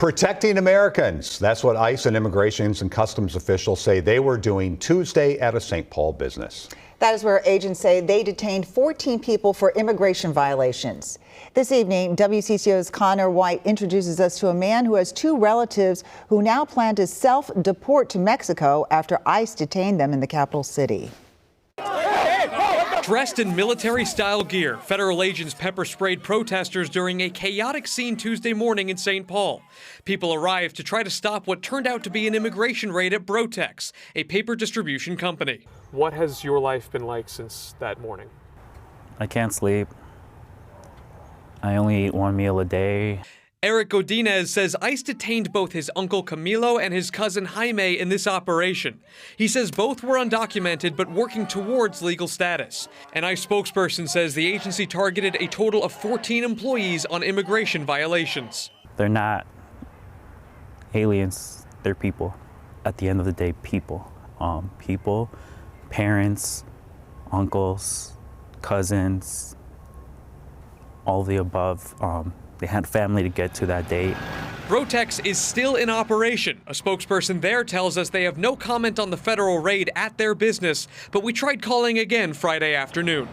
Protecting Americans. That's what ICE and Immigration and Customs officials say they were doing Tuesday at a St. Paul business. That is where agents say they detained 14 people for immigration violations. This evening, WCCO's Conor Wight introduces us to a man who has two relatives who now plan to self-deport to Mexico after ICE detained them in the capital city. Dressed in military-style gear, federal agents pepper-sprayed protesters during a chaotic scene Tuesday morning in St. Paul. People arrived to try to stop what turned out to be an immigration raid at bro-tex, a paper distribution company. What has your life been like since that morning? I can't sleep. I only eat one meal a day. Eric Godinez says ICE detained both his uncle Camilo and his cousin Jaime in this operation. He says both were undocumented but working towards legal status. An ICE spokesperson says the agency targeted a total of 14 employees on immigration violations. They're not aliens, they're people. At the end of the day, people. People, parents, uncles, cousins, all of the above. They had family to get to that date. Bro-tex is still in operation. A spokesperson there tells us they have no comment on the federal raid at their business, but we tried calling again Friday afternoon.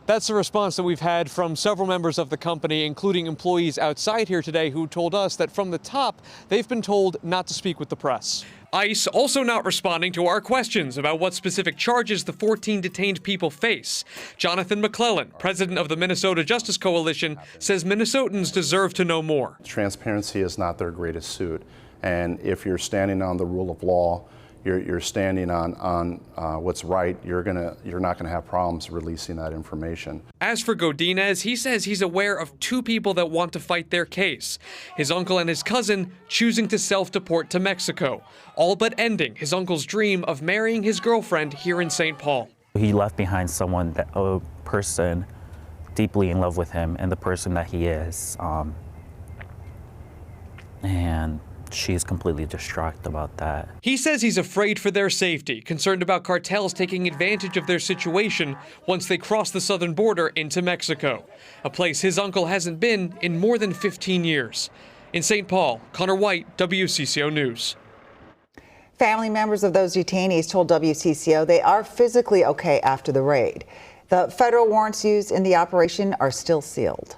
That's the response that we've had from several members of the company, including employees outside here today, who told us that from the top, they've been told not to speak with the press. ICE also not responding to our questions about what specific charges the 14 detained people face. Jonathan McClellan, president of the Minnesota Justice Coalition, says Minnesotans deserve to know more. Transparency is not their greatest suit, and if you're standing on the rule of law, you're standing on what's right, you're not gonna have problems releasing that information. As for Godinez, he says he's aware of two people that want to fight their case. His uncle and his cousin choosing to self-deport to Mexico, all but ending his uncle's dream of marrying his girlfriend here in St. Paul. He left behind someone, a person deeply in love with him and the person that he is. And she's completely distraught about that. He says he's afraid for their safety, concerned about cartels taking advantage of their situation once they cross the southern border into Mexico, a place his uncle hasn't been in more than 15 years. In St. Paul, Conor Wight, WCCO News. Family members of those detainees told WCCO they are physically okay after the raid. The federal warrants used in the operation are still sealed.